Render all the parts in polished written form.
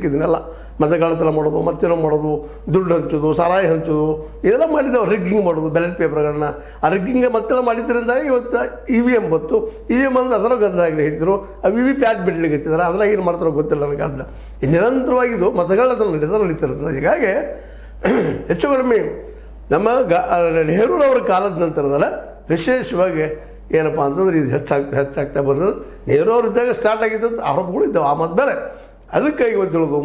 ದೇಶಕ್ಕೆ ಇದನ್ನೆಲ್ಲ ಮತಗಳ್ಳತನ ಮಾಡೋದು ಮತ್ತೇನೋ ಮಾಡೋದು ದುಡ್ಡು ಹಂಚೋದು ಸಾರಾಯಿ ಹಂಚೋದು ಇದೆಲ್ಲ ಮಾಡಿದ್ದವು ರಿಗ್ಗಿಂಗ್ ಮಾಡೋದು ಬ್ಯಾಲೆಟ್ ಪೇಪರ್ಗಳನ್ನ ಆ ರಿಗ್ಗಿಂಗ್ ಮತ್ತೆಲ್ಲ ಮಾಡಿದ್ರಿಂದ ಇವತ್ತು EVM ಬಂತು EVM ಅಂದ್ರೆ ಅದರ ಗದ್ದಾಗಲಿ ಹೆಚ್ಚರು ಆ VVPAT ಬಿಡ್ಲಿಕ್ಕೆ ಹೆಚ್ಚಿದಾರೆ ಅದ್ರಾಗ ಏನು ಮಾಡ್ತಾರೋ ಗೊತ್ತಿಲ್ಲ ನನಗೆ ಅದು ನಿರಂತರವಾಗಿದ್ದು ಮತಗಳ್ಳತನ ನಡೀತಿರ್ತದೆ. ಹೀಗಾಗಿ ಹೆಚ್ಚು ಕಡಿಮೆ ನಮ್ಮ ನೆಹರೂರವರ ಕಾಲದ ನಂತರದಲ್ಲ ವಿಶೇಷವಾಗಿ ಏನಪ್ಪ ಅಂತಂದ್ರೆ ಇದು ಹೆಚ್ಚಾಗ್ತಾ ಬಂದದ್ದು. ನೆಹರು ಅವ್ರು ಇದ್ದಾಗ ಸ್ಟಾರ್ಟ್ ಆಗಿದ್ದಂಥ ಆರೋಪಗಳು ಇದ್ದಾವೆ ಆ ಮತ್ತು ಬೇರೆ. ಅದಕ್ಕಾಗಿ ಇವತ್ತು ಹೇಳೋದು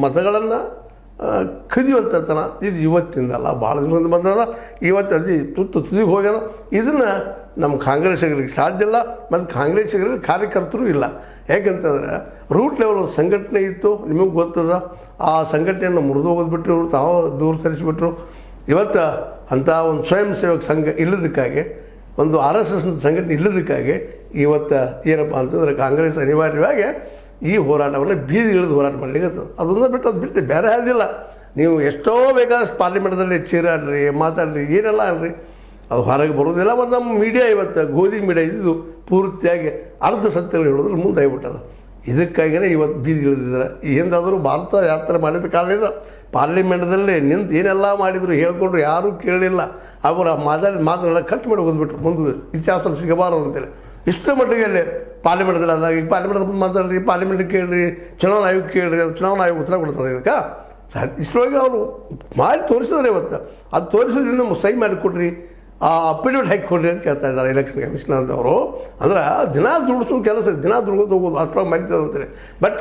ಮತಗಳನ್ನು ಕದಿಯುವಂಥತನ ಇದು ಇವತ್ತಿಂದಲ್ಲ, ಭಾಳ ದಿನದಿಂದ ಬಂದದ. ಇವತ್ತು ಅದು ತುದಿಗೆ ಹೋಗ್ಯದ. ಇದನ್ನು ನಮ್ಮ ಕಾಂಗ್ರೆಸ್ಸಿಗರಿಗೆ ಸಾಧ್ಯ ಇಲ್ಲ ಮತ್ತು ಕಾಂಗ್ರೆಸ್ಸಿಗರಿಗೆ ಕಾರ್ಯಕರ್ತರು ಇಲ್ಲ. ಯಾಕಂತಂದ್ರೆ ರೂಟ್ ಲೆವೆಲ್ ಒಂದು ಸಂಘಟನೆ ಇತ್ತು, ನಿಮಗೆ ಗೊತ್ತದ. ಆ ಸಂಘಟನೆಯನ್ನು ಮುರಿದು ಹೋಗೋದ್ಬಿಟ್ರು, ಇವರು ತಾವು ದೂರ ಸರಿಸಿಬಿಟ್ರು. ಇವತ್ತು ಅಂಥ ಒಂದು ಸ್ವಯಂ ಸೇವಕ ಸಂಘ ಇಲ್ಲದಕ್ಕಾಗಿ, ಒಂದು RSS ಸಂಘಟನೆ ಇಲ್ಲದಕ್ಕಾಗಿ ಇವತ್ತು ಏನಪ್ಪ ಅಂತಂದ್ರೆ ಕಾಂಗ್ರೆಸ್ ಅನಿವಾರ್ಯವಾಗಿ ಈ ಹೋರಾಟವನ್ನು ಬೀದಿಗಿಳಿದು ಹೋರಾಟ ಮಾಡಲಿಕ್ಕೆ ಅದೊಂದು ಬಿಟ್ಟು ಬೇರೆ ಆದಿಲ್ಲ. ನೀವು ಎಷ್ಟೋ ಬೇಕಾದಷ್ಟು ಪಾರ್ಲಿಮೆಂಟ್ದಲ್ಲಿ ಚೀರಾಡ್ರಿ ಮಾತಾಡ್ರಿ ಏನೆಲ್ಲ ಅನ್ರಿ, ಅದು ಹೊರಗೆ ಬರೋದಿಲ್ಲ. ಮತ್ತು ನಮ್ಮ ಮೀಡಿಯಾ ಇವತ್ತು ಗೋಧಿ ಮೀಡಿಯಾ ಇದ್ದು ಪೂರ್ತಿಯಾಗಿ ಅರ್ಧ ಸತ್ಯಗಳು ಹೇಳೋದ್ರಲ್ಲಿ ಮುಂದೆ ಆಗಿಬಿಟ್ಟದ. ಇದಕ್ಕಾಗಿಯೇ ಇವತ್ತು ಬೀದಿಗಿಳಿದಿದ್ದಾರೆ. ಎಂದಾದರೂ ಭಾರತ ಯಾತ್ರೆ ಮಾಡಿದ ಕಾರಣ ಇದು. ಪಾರ್ಲಿಮೆಂಟ್ದಲ್ಲಿ ನಿಂತು ಏನೆಲ್ಲ ಮಾಡಿದ್ರು ಹೇಳ್ಕೊಂಡ್ರು ಯಾರೂ ಕೇಳಲಿಲ್ಲ. ಅವರು ಮಾತನ್ನೆಲ್ಲ ಕಟ್ ಮಾಡಿ ಹೋದ್ಬಿಟ್ರು, ಮುಂದೆ ಇತಿಹಾಸ ಸಿಗಬಾರದು ಅಂತೇಳಿ. ಇಷ್ಟರ ಮಟ್ಟಿಗೆ ಅಲ್ಲಿ ಪಾರ್ಲಿಮೆಂಟ್ದಲ್ಲಿ ಆದಾಗ ಈಗ ಪಾರ್ಲಿಮೆಂಟ್ ಮಾತಾಡ್ರಿ, ಪಾರ್ಲಿಮೆಂಟ್ ಕೇಳಿರಿ, ಚುನಾವಣಾ ಆಯೋಗ ಕೇಳಿರಿ, ಅದು ಚುನಾವಣಾ ಆಯೋಗ ಉತ್ತರ ಕೊಡ್ತದೆ ಇದಕ್ಕೆ. ಇಷ್ಟರೊಳಗೆ ಅವರು ಮಾಡಿ ತೋರಿಸಿದ್ರೆ ಇವತ್ತು ಅದು ತೋರಿಸಿದ್ರೆ ನಮ್ಮ ಸೈ ಮಾಡಿಕೊಡ್ರಿ, ಆ ಅಫಿಡವಿಟ್ ಹಾಕಿಕೊಡ್ರಿ ಅಂತ ಕೇಳ್ತಾ ಇದ್ದಾರೆ ಎಲೆಕ್ಷನ್ ಕಮಿಷನರ್ ಅಂತವರು. ಅಂದ್ರೆ ದಿನ ದುಡಿಸೋ ಕೆಲಸ, ದಿನ ದುಡ್ದು ಹೋಗೋದು ಅಷ್ಟೊಳಗೆ ಮರಿತದೆ ಅಂತಾರೆ. ಬಟ್